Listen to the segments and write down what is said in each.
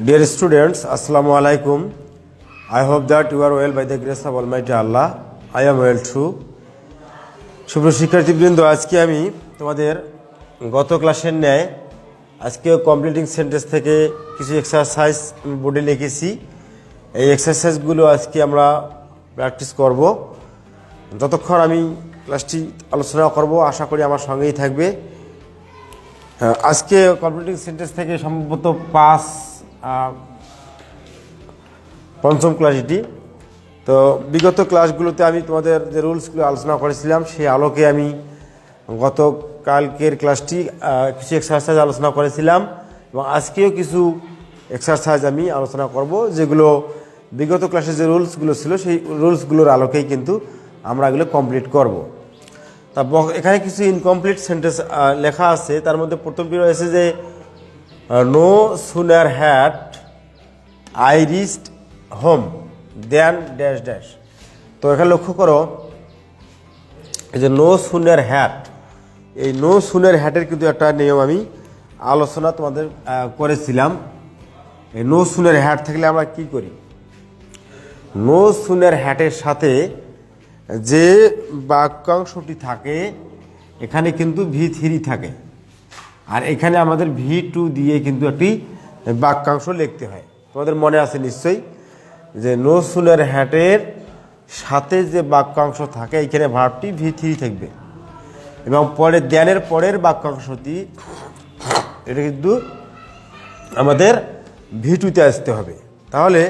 Dear students, Assalamu alaikum. I hope that you are well by the grace of Almighty Allah. I am well too. সুপ্রিয় শিক্ষার্থীবৃন্দ, আজকে আমি তোমাদের গত ক্লাসের ন্যায় আজকে কমপ্লিটিং সেন্টেন্স থেকে কিছু এক্সারসাইজ বোর্ডে লিখেছি। এই এক্সারসাইজগুলো আজকে আমরা প্র্যাকটিস করব। যতক্ষণ আমি ক্লাসটি আলোচনা করব আশা করি আমার সঙ্গেই থাকবে। আজকে কমপ্লিটিং সেন্টেন্স থেকে সম্ভবত পঞ্চম ক্লাস এটি। তো বিগত ক্লাসগুলোতে আমি তোমাদের যে রুলসগুলো আলোচনা করেছিলাম সেই আলোকে আমি গতকালকের ক্লাসটি কিছু এক্সারসাইজ আলোচনা করেছিলাম এবং আজকেও কিছু এক্সারসাইজ আমি আলোচনা করব, যেগুলো বিগত ক্লাসে যে রুলসগুলো ছিল সেই রুলসগুলোর আলোকেই কিন্তু আমরা এগুলো কমপ্লিট করব। তা এখানে কিছু ইনকমপ্লিট সেন্টেন্স লেখা আছে। তার মধ্যে প্রথমটি রয়েছে যে no sooner had I reached home then dash dash. তো এখানে লক্ষ্য করো এই যে নো সুনার হ্যাড, এই নো সুনার হ্যাডের কিন্তু একটা নিয়ম আমি আলোচনা তোমাদের করেছিলাম। এই নো সুনার হ্যাড থাকলে আমরা কি করি? নো সুনার হ্যাডের সাথে যে বাক্যাংশটি থাকে এখানে কিন্তু V3 থাকে, আর এখানে আমাদের V2 দিয়ে কিন্তু একটি বাক্যাংশ লিখতে হয়। তোমাদের মনে আছে নিশ্চয়ই যে নো সুনার হ্যাডের সাথে যে বাক্যাংশ থাকে এখানে ভার্বটি V3 থাকবে এবং পরে দেনের পরের বাক্যাংশটি এটা কিন্তু আমাদের V2-তে আসতে হবে। তাহলে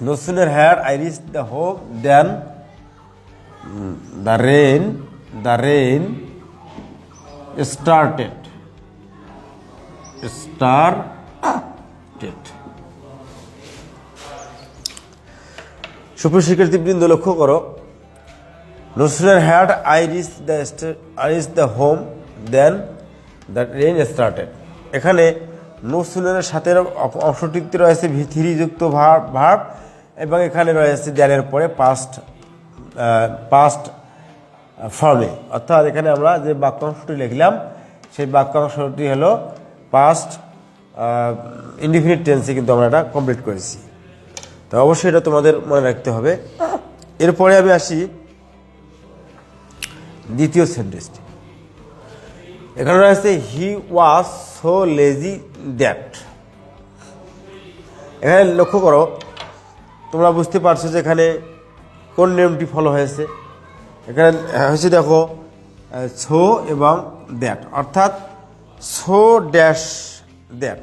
no sooner had I reached the home than the rain started. সুপ্রিয় শিক্ষার্থীবৃন্দ, লক্ষ্য করো no sooner had I reached the home than the rain started. এখানে নো সুনারের সাথে অংশটিতে রয়েছে V3 যুক্ত ভার্ব এবং এখানে রয়েছে দ্যানের পরে পাস্ট ফর্মে, অর্থাৎ এখানে আমরা যে বাক্যাংশটি লিখলাম সেই বাক্যাংশটি হলো পাস্ট ইনডিফিনিট টেন্সে কিন্তু আমরা এটা কমপ্লিট করেছি। তো অবশ্যই এটা তোমাদের মনে রাখতে হবে। এরপরে আমি আসি দ্বিতীয় সেন্টেন্সটি। এখানে রয়েছে হি ওয়াজ সো লেজি দ্যাট। এখানে লক্ষ্য করো, তোমরা বুঝতে পারছো যে এখানে কোন নিয়মটি ফলো হয়েছে। এখানে হয়েছে দেখো সো এবং দ্যাট, অর্থাৎ so dash that.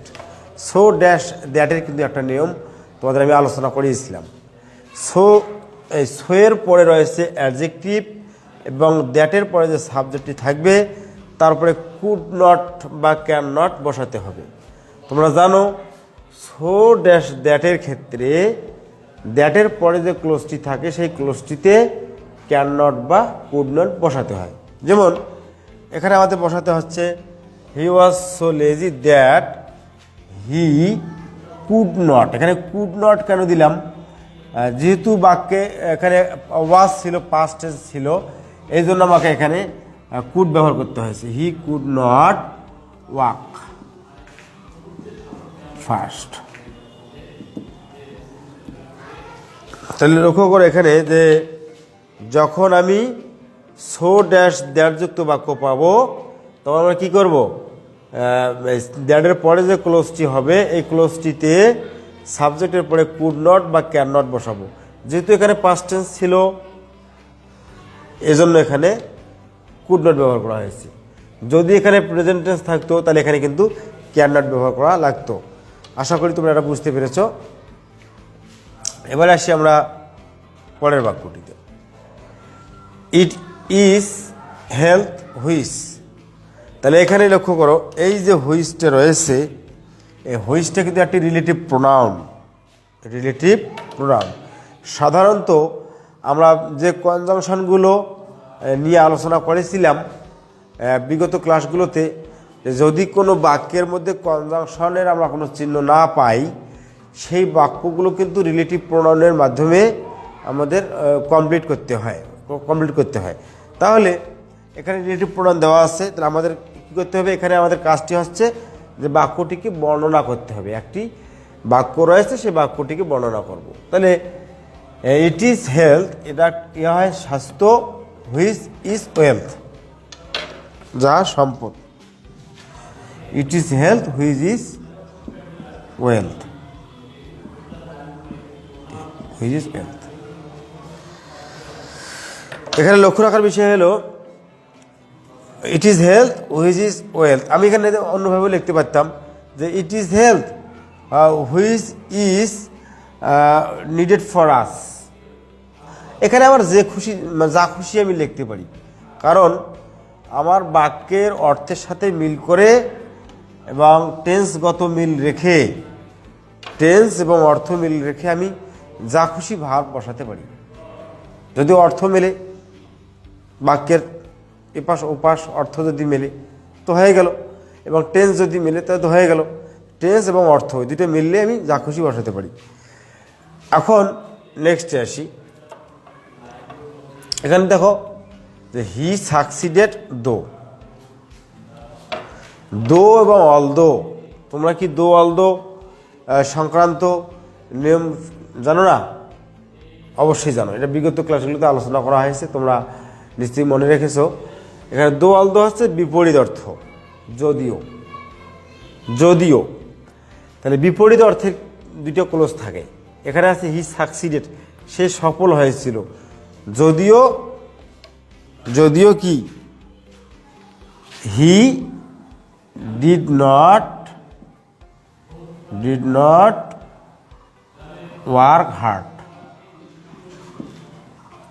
So dash দ্যাটের কিন্তু একটা নিয়ম তোমাদের আমি আলোচনা করেছিলাম। এই সোয়ের পরে রয়েছে অ্যাডজেক্টিভ এবং দ্যাটের পরে যে সাবজেক্টটি থাকবে তারপরে কুড নট বা ক্যান নট বসাতে হবে। তোমরা জানো সো ড্যাশ দ্যাটের ক্ষেত্রে দ্যাটের পরে যে ক্লোজটি থাকে সেই ক্লোজটিতে ক্যান নট বা কুড নট বসাতে হয়। যেমন এখানে আমাদের বসাতে হচ্ছে he was so lazy that he could not. এখানে কুড নট কেন দিলাম? যেহেতু বাক্যে এখানে ওয়াজ ছিল, পাস্ট টেন্স ছিল, এই জন্য আমাকে এখানে কুড ব্যবহার করতে হয়েছে। হি কুড নট ওয়াক ফাস্ট। তাহলে লক্ষ্য করে এখানে যে যখন আমি সো ড্যাশ দ্যাটযুক্ত বাক্য পাবো তখন আমরা কী করবো? দ্যাটের পরে যে ক্লোজটি হবে এই ক্লোজটিতে সাবজেক্টের পরে কুড নট বা ক্যান নট বসাবো। যেহেতু এখানে পাস্ট টেন্স ছিল এজন্য এখানে কুড নট ব্যবহার করা হয়েছে। যদি এখানে প্রেজেন্ট টেন্স থাকতো তাহলে এখানে কিন্তু ক্যান নট ব্যবহার করা লাগতো। আশা করি তোমরা এটা বুঝতে পেরেছ। এবারে আসি আমরা পরের বাক্যটিতে। It is health which. তাহলে এখানে লক্ষ্য করো এই যে হুইচটা রয়েছে এই হুইচটা কিন্তু একটি রিলেটিভ প্রোনাউন। সাধারণত আমরা যে কনজাংশনগুলো নিয়ে আলোচনা করেছিলাম বিগত ক্লাসগুলোতে, যদি কোনো বাক্যের মধ্যে কনজাংশনের আমরা কোনো চিহ্ন না পাই সেই বাক্যগুলো কিন্তু রিলেটিভ প্রোনাউনের মাধ্যমে আমাদের কমপ্লিট করতে হয়। তাহলে এখানে রিলেটিভ প্রোনাউন দেওয়া আছে, তাহলে আমাদের কী করতে হবে, এখানে আমাদের কাজটি হচ্ছে যে বাক্যটিকে বর্ণনা করতে হবে। একটি বাক্য রয়েছে, সেই বাক্যটিকে বর্ণনা করব। তাহলে ইট ইজ হেলথ, এটা ইয়া হয় স্বাস্থ্য, হুইচ ইজ ওয়েলথ, যা সম্পদ। ইট is health which is wealth, which is wealth. এখানে লক্ষ্য রাখার বিষয় হলো ইট is health which is wealth. আমি এখানে অন্যভাবে লিখতে পারতাম যে ইট is health which is needed for us. এখানে আমার যা খুশি আমি লিখতে পারি, কারণ আমার বাক্যের অর্থের সাথে মিল করে এবং টেন্সগত মিল রেখে, টেন্স এবং অর্থ মিল রেখে আমি যা খুশি ভাব বসাতে পারি। যদি অর্থ মেলে, বাক্যের এপাশ ওপাশ অর্থ যদি মেলে তো হয়ে গেল, এবং টেন্স যদি মেলে তাহলে তো হয়ে গেল। টেন্স এবং অর্থ ওই দুটো মিললে আমি যা খুশি বসাতে পারি। এখন নেক্সটে আসি। এখানে দেখো যে হি সাকসিডেড দো, দো এবং অলদো। তোমরা কি দো অলদো সংক্রান্ত নিয়ম জানো না? অবশ্যই জানো, এটা বিগত ক্লাসগুলোতে আলোচনা করা হয়েছে, তোমরা নিশ্চয়ই মনে রেখেছো। এখানে দো অলদো হচ্ছে বিপরীত অর্থ, যদিও। যদিও তাহলে বিপরীত অর্থের দুটো ক্লোজ থাকে। এখানে আছে হি সাকসিডেড, সে সফল হয়েছিল। যদিও, যদিও কি he did not work hard,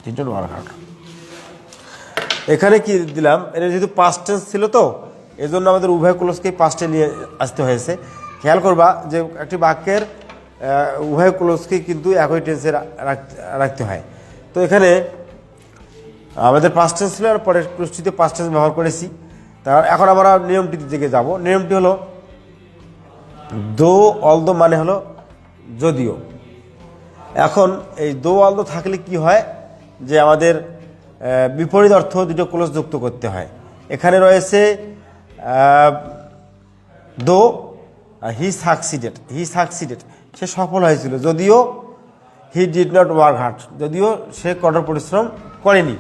did not work hard. এখানে কি দিলাম, এটা যেহেতু পাস্ট টেন্স ছিল তো এই জন্য আমাদের উভয় ক্লোজকেই পাস্টে নিয়ে আসতে হয়েছে। খেয়াল করবা যে একটি বাক্যের উভয় ক্লোজকেই কিন্তু একই টেন্সে রাখতে হয়। তো এখানে আমাদের পাস্ট টেন্স ছিল আর পরের ক্লোজটিতে পাস্ট টেন্স ব্যবহার করেছি। তার এখন আমরা নিয়মটির দিকে যাব। নিয়মটি হলো দো অলদো মানে হলো যদিও। এখন এই দো অলদো থাকলে কি হয় যে আমাদের বিপরীত অর্থ দুটো ক্লোজ যুক্ত করতে হয়। এখানে রয়েছে দো, হি সাকসিডেড, হি সাকসিডেড সে সফল হয়েছিল। যদিও he did not work hard, যদিও সে কঠোর পরিশ্রম করেনি।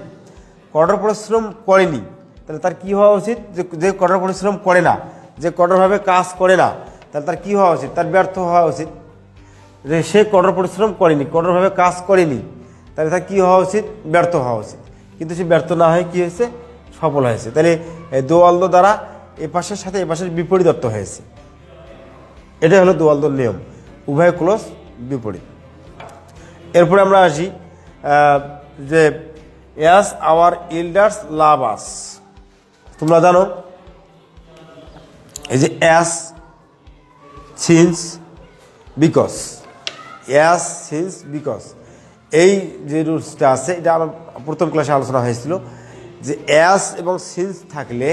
কঠোর পরিশ্রম করেনি তাহলে তার কি হওয়া উচিত? যে কঠোর পরিশ্রম করে না, যে কঠোরভাবে কাজ করে না, তাহলে তার কি হওয়া উচিত? তার ব্যর্থ হওয়া উচিত। যে সে কঠোর পরিশ্রম করেনি, কঠোরভাবে কাজ করেনি, তাহলে তার কী হওয়া উচিত? ব্যর্থ হওয়া উচিত। কিন্তু সে ব্যর্থ না হয়ে কী হয়েছে? সফল হয়েছে। তাহলে এই দো অলদো দ্বারা এ পাশের সাথে এ পাশের বিপরীত অর্থ হয়েছে। এটাই হলো দো অলদোর নিয়ম, উভয় ক্লোজ বিপরীত। এরপরে আমরা আসি যে অ্যাজ আওয়ার এল্ডার্স লাভ আস। তোমরা জানো এই যে as, since, because, as, since, because, এই যে রুলসটা আছে এটা আমার প্রথম ক্লাসে আলোচনা হয়েছিল যে অ্যাজ এবং সিন্স থাকলে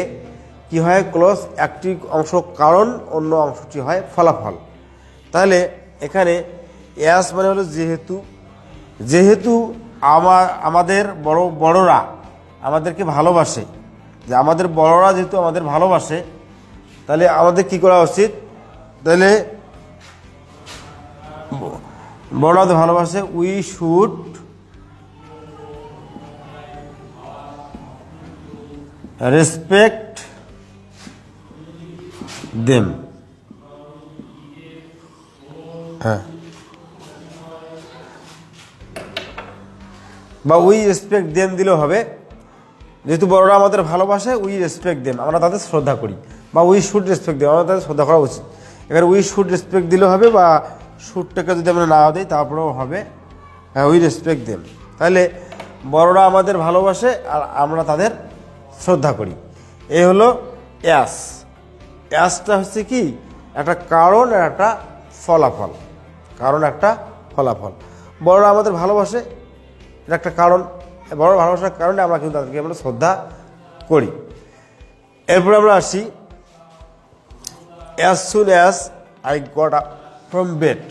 কি হয়? ক্লোজ একটি অংশ কারণ, অন্য অংশটি হয় ফলাফল। তাহলে এখানে অ্যাজ মানে হলো যেহেতু, যেহেতু আমাদের বড়রা আমাদেরকে ভালোবাসে, যে আমাদের বড়রা যেহেতু আমাদের ভালোবাসে, তাহলে আমাদের কি করা উচিত? তাহলে বড়রা ভালোবাসে, উই শুড রেসপেক্ট দেম। হ্যাঁ, বা উই রেসপেক্ট দেম দিলেও হবে। যেহেতু বড়রা আমাদের ভালোবাসে, উই রেসপেক্ট দেম, আমরা তাদের শ্রদ্ধা করি। বা উই শুড রেসপেক্ট দেম, আমরা তাদের শ্রদ্ধা করা উচিত। এবার উই শুড রেসপেক্ট দিলেও হবে, বা শুডটাকে যদি আমরা না দিই তারপরেও হবে, হ্যাঁ উই রেসপেক্ট দেম। তাহলে বড়রা আমাদের ভালোবাসে আর আমরা তাদের শ্রদ্ধা করি। এই হলো অ্যাস। অ্যাসটা হচ্ছে কি? একটা কারণ আর একটা ফলাফল। কারণ একটা ফলাফল। বড়রা আমাদের ভালোবাসে, এটা একটা কারণ। বড় ভালোবাসার কারণে আমরা কিন্তু তাদেরকে আমরা শ্রদ্ধা করি। এরপরে আমরা আসি as soon as I got up from bed.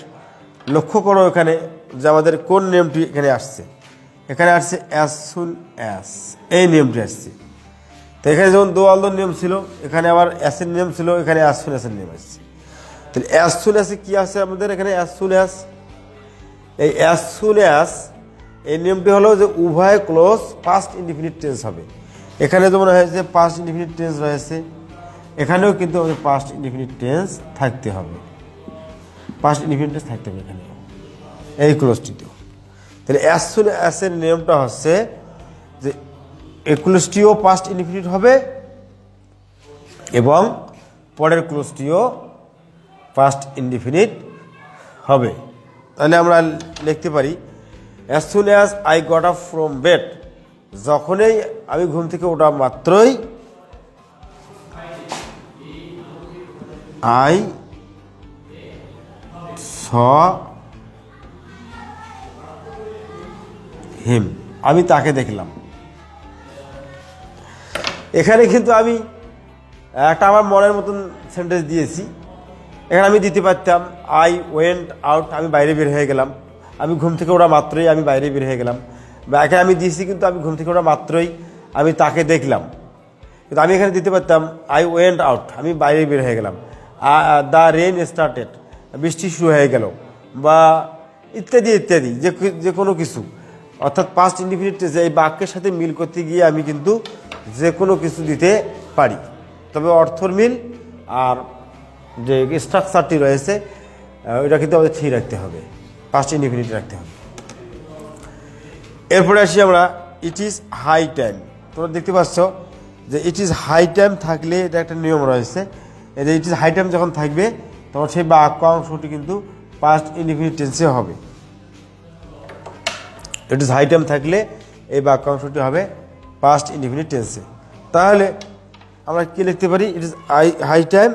লক্ষ্য করো এখানে যে আমাদের কোন নিয়মটি এখানে আসছে। এখানে আসছে অ্যাজ সুন অ্যাজ, এই নিয়মটি আসছে। তো এখানে যেমন দোয়ালদোর নিয়ম ছিল, এখানে আবার অ্যাসের নিয়ম ছিল, এখানে অ্যাজ সুন অ্যাসের নিয়ম আসছে। তাহলে অ্যাজ সুন অ্যাসে কী আছে আমাদের এখানে? অ্যাজ সুন অ্যাজ, এই অ্যাজ সুন অ্যাজ এই নিয়মটি হলো যে উভয় ক্লোজ পাস্ট ইনডিফিনিট টেন্স হবে। এখানে যেমন হয়েছে পাস্ট ইনডিফিনিট টেন্স রয়েছে, এখানেও কিন্তু আমাদের পাস্ট ইনডিফিনিট টেন্স থাকতে হবে, পাস্ট ইনডিফিনিট টেন্স থাকতে হবে এখানে এই ক্লোজটিতেও। তাহলে অ্যাজ সুন অ্যাসের নিয়মটা হচ্ছে যে এই ক্লোজটিও পাস্ট ইনডিফিনিট হবে এবং পরের ক্লোজটিও পাস্ট ইনডিফিনিট হবে। তাহলে আমরা লিখতে পারি as soon as I got up from bed, যখনই আমি ঘুম থেকে ওঠা মাত্রই আই স হিম, আমি তাকে দেখলাম। এখানে কিন্তু আমি একটা আমার মনের মতন সেন্টেন্স দিয়েছি, এখানে আমি দিতে পারতাম আই ওয়েন্ট আউট, আমি বাইরে বের হয়ে গেলাম, আমি ঘুম থেকে ওঠা মাত্রই আমি বাইরে বের হয়ে গেলাম। বা এখানে আমি দিয়েছি কিন্তু আমি ঘুম থেকে ওঠা মাত্রই আমি তাকে দেখলাম, কিন্তু আমি এখানে দিতে পারতাম আই ওয়েন্ট আউট, আমি বাইরে বের হয়ে গেলাম। দ্য রেন স্টার্টেড, বৃষ্টি শুরু হয়ে গেল, বা ইত্যাদি ইত্যাদি যে কোনো কিছু, অর্থাৎ পাস্ট ইনডিফিনিট টেন্স এই বাক্যের সাথে মিল করতে গিয়ে আমি কিন্তু যে কোনো কিছু দিতে পারি, তবে অর্থর মিল আর যে স্ট্রাকচারটি রয়েছে ওইটা কিন্তু আমাদের ঠিক রাখতে হবে, পাস্ট ইনডিফিনিট রাখতে হবে। এরপরে আসি আমরা ইট ইজ হাই টাইম। তোমরা দেখতে পাচ্ছ যে ইট ইজ হাই টাইম থাকলে এটা একটা নিয়ম রয়েছে, এই যে ইট ইজ হাই টাইম যখন থাকবে তখন সেই বাক্য অংশটি কিন্তু পাস্ট ইনডিফিনিট টেন্সে হবে। ইট ইজ হাই টাইম থাকলে এই বাক্য অংশটি হবে পাস্ট ইনডিফিনিট টেন্সে। তাহলে আমরা কি লিখতে পারি? It is high time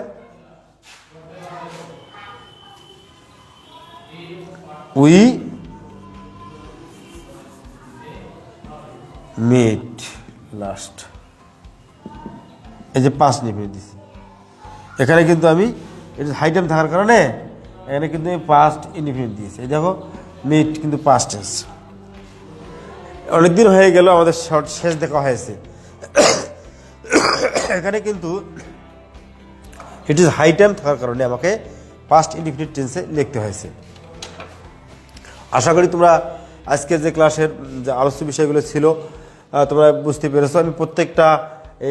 we met last, এই যে পাস্ট ইনডিফিনিট দিচ্ছি এখানে কিন্তু আমি ইট ইজ হাই টাইম থাকার কারণে এখানে কিন্তু আমি পাস্ট ইনডিফিনিট দিয়েছি। এই দেখো মেট কিন্তু পাস্ট টেন্স। অনেকদিন হয়ে গেল আমাদের শেষ দেখা হয়েছে, এখানে কিন্তু ইট ইজ হাই টাইম থাকার কারণে আমাকে পাস্ট ইনডিফিনিট টেন্সে লিখতে হয়েছে। আশা করি তোমরা আজকের যে ক্লাসের যে আলোচ্য বিষয়গুলো ছিল তোমরা বুঝতে পেরেছো। আমি প্রত্যেকটা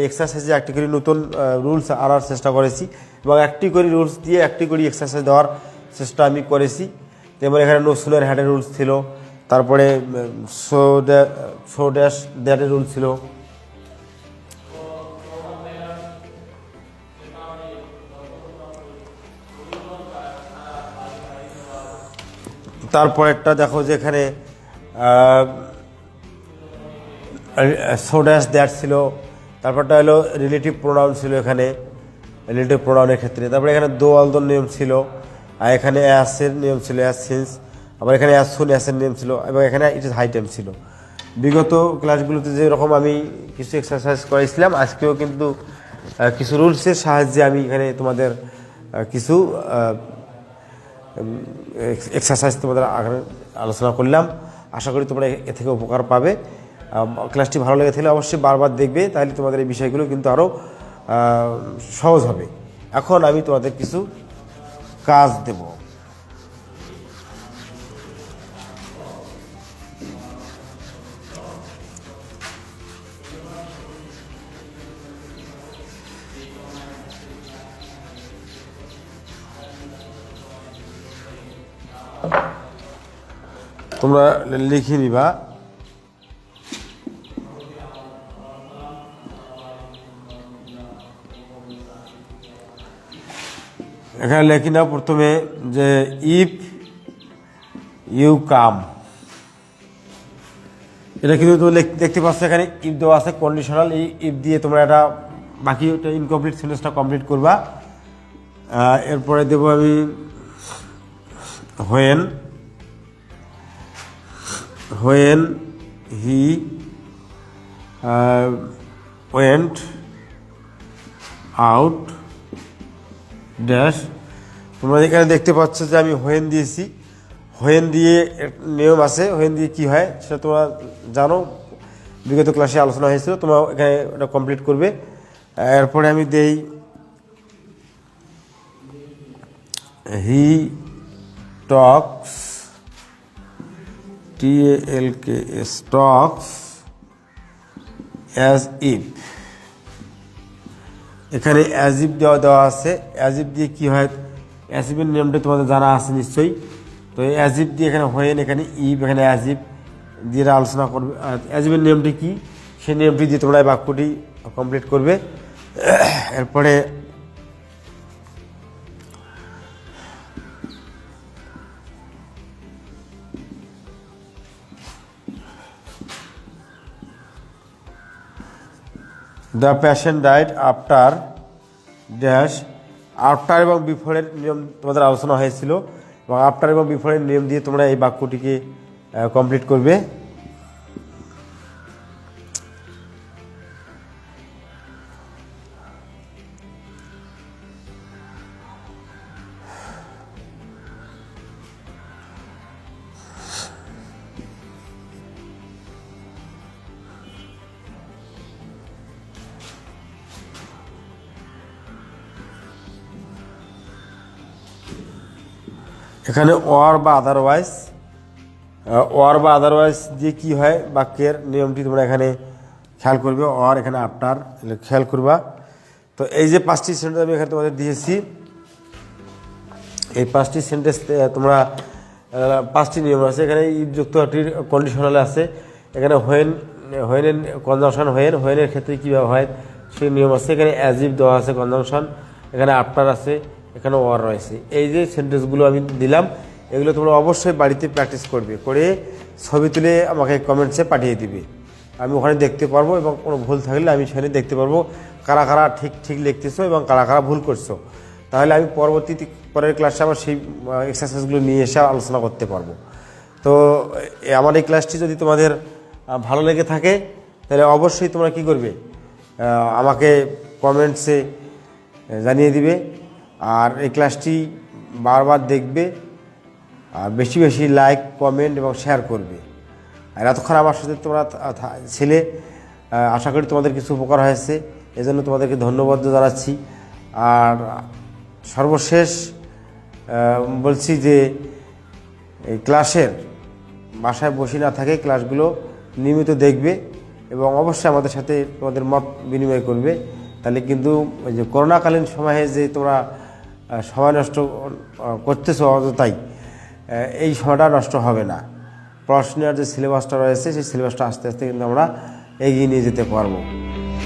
এক্সারসাইজে একটি করে নতুন রুলস আনার চেষ্টা করেছি এবং একটি করে রুলস দিয়ে একটি করে এক্সারসাইজ দেওয়ার চেষ্টা আমি করেছি। যেমন এখানে নো সুনার হ্যাডের রুলস ছিল, তারপরে শো ড্যাশ দ্যাটের রুল ছিল, তারপরেরটা দেখো যে এখানে সো ড্যাশ দ্যাট ছিল, তারপরটা হলো রিলেটিভ প্রোনাউন ছিল এখানে রিলেটিভ প্রোনাউনের ক্ষেত্রে, তারপরে এখানে দো অলদোর নিয়ম ছিল, আর এখানে অ্যাসের নিয়ম ছিল অ্যাস সিন্স, আবার এখানে অ্যাস সুন অ্যাসের নিয়ম ছিল, এবং এখানে ইট ইজ হাই টাইম ছিল। বিগত ক্লাসগুলোতে যেরকম আমি কিছু এক্সারসাইজ করেছিলাম আজকেও কিন্তু কিছু রুলসের সাহায্যে আমি এখানে তোমাদের কিছু এক্সারসাইজ তোমাদের আলোচনা করলাম। আশা করি তোমরা এ থেকে উপকার পাবে। ক্লাসটি ভালো লেগে থাকলে অবশ্যই বারবার দেখবে, তাহলে তোমাদের এই বিষয়গুলো কিন্তু আরও সহজ হবে। এখন আমি তোমাদের কিছু কাজ দেব। তোমরা লিখে নিবা এখানে লেখি না প্রথমে যে ইফ ইউ কাম, এটা কিন্তু তুমি দেখতে পাচ্ছ এখানে ইফ দেওয়া আছে কন্ডিশনাল, এই ইফ দিয়ে তোমরা এটা বাকি ইনকমপ্লিট সেন্টেন্সটা কমপ্লিট করবা। এরপরে দেব আমি when he went out dash. তোমরা এখানে দেখতে পাচ্ছ যে আমি হোয়েন দিয়েছি, হোয়েন দিয়ে নিয়ম আছে, হোয়েন দিয়ে কী হয় সেটা তোমরা জানো। বিগত ক্লাসে আলোচনা হয়েছিল, তোমরা এখানে ওটা কমপ্লিট করবে। এরপরে আমি দেই হি টক্স, TALKS, টক্স অ্যাজ ইফ। এখানে অ্যাজ ইফ দেওয়া আছে। অ্যাজ ইফ দিয়ে কী হয়, অ্যাজ ইফের নিয়মটা তোমাদের জানা আছে নিশ্চয়ই। তো অ্যাজ ইফ দিয়ে এখানে হোয়েন, এখানে ইফ, এখানে অ্যাজ ইফ দিয়ে আলোচনা করবে। অ্যাজ ইফের নিয়মটি কী, সেই নিয়মটি দিয়ে তোমরা এই বাক্যটি কমপ্লিট করবে। এরপরে the patient died after dash. After এবং বিফোরের নিয়ম তোমাদের আলোচনা হয়েছিল, এবং আফটার এবং বিফোরের নিয়ম দিয়ে তোমরা এই বাক্যটিকে কমপ্লিট করবে। এখানে অর বা আদারওয়াইজ, অর বা আদারওয়াইজ দিয়ে কী হয় বাক্যের নিয়মটি তোমরা এখানে খেয়াল করবে। অর এখানে আফটার খেয়াল করবা। তো এই যে 5টি সেন্টেন্স আমি এখানে তোমাদের দিয়েছি, এই 5টি সেন্টেন্স তোমরা 5টি নিয়ম আছে। এখানে ইফযুক্ত একটি কন্ডিশনাল আছে। এখানে হোয়েনের কনজাংশন, হোয়েনের ক্ষেত্রে কীভাবে হয় সেই নিয়ম আছে। এখানে অ্যাজ ইফ দেওয়া আছে কনজাংশন, এখানে আফটার আছে, এখানে ওয়ার রয়েছে। এই যে সেন্টেন্সগুলো আমি দিলাম, এগুলো তোমরা অবশ্যই বাড়িতে প্র্যাকটিস করবে, করে ছবি তুলে আমাকে কমেন্টসে পাঠিয়ে দিবে। আমি ওখানে দেখতে পারবো, এবং কোনো ভুল থাকলে আমি সেখানে দেখতে পারবো কারা কারা ঠিক লিখতেছো এবং কারা কারা ভুল করছো। তাহলে আমি পরের ক্লাসে আবার সেই এক্সারসাইজগুলো নিয়ে এসে আলোচনা করতে পারবো। তো আমার এই ক্লাসটি যদি তোমাদের ভালো লেগে থাকে, তাহলে অবশ্যই তোমরা কি করবে, আমাকে কমেন্টসে জানিয়ে দিবে। আর এই ক্লাসটি বারবার দেখবে, আর বেশি বেশি লাইক, কমেন্ট এবং শেয়ার করবে। আর এতক্ষণ আমার সাথে তোমরা ছিলে, আশা করি তোমাদের কিছু উপকার হয়েছে, এজন্য তোমাদেরকে ধন্যবাদ জানাচ্ছি। আর সর্বশেষ বলছি যে এই ক্লাসের বাসায় বসে না থাকে ক্লাসগুলো নিয়মিত দেখবে, এবং অবশ্যই আমাদের সাথে তোমাদের মত বিনিময় করবে। তাহলে কিন্তু ওই যে করোনাকালীন সময়ে যে তোমরা সময় নষ্ট করতেছো অযথাই, এই সময়টা নষ্ট হবে না। পড়াশোনার যে সিলেবাসটা রয়েছে, সেই সিলেবাসটা আস্তে আস্তে কিন্তু আমরা এগিয়ে নিয়ে যেতে পারবো।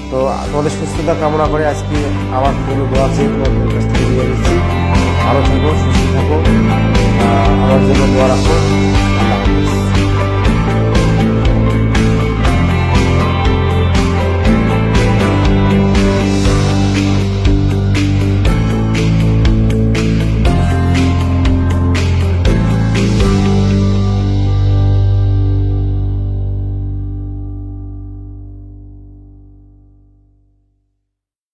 তো তোমাদের সুস্থতা কামনা করে আজকে আমার কোনো দোয়া আছে তোমাদের কাছ থেকে দিয়ে দিচ্ছি। ভালো থাকো, সুস্থ থাকো, আমার জন্য দোয়া রাখো।